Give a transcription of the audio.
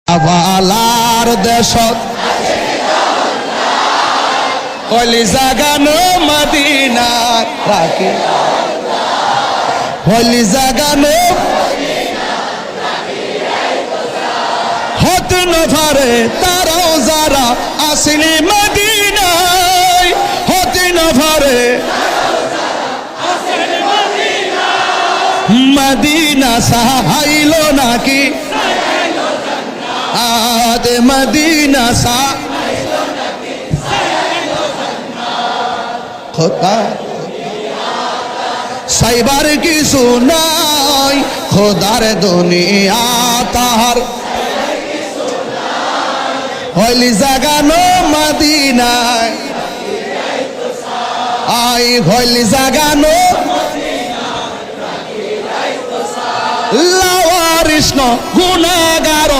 আবালার দেশত হলি জাগানো মদিনা রাখি হলি জাগানো হত নভারে তারাও যারা আসিনি মদিনায় হত নভারে মদিনা সাহাইল নাকি আদে মদিনা সা খোদা সাইবার কিছু নাই খোদার দুনিয়া তাহার হইলি জাগানো মদিনায় আই হইলি জাগানো লাওয়ারিষ্ণ গুনাগার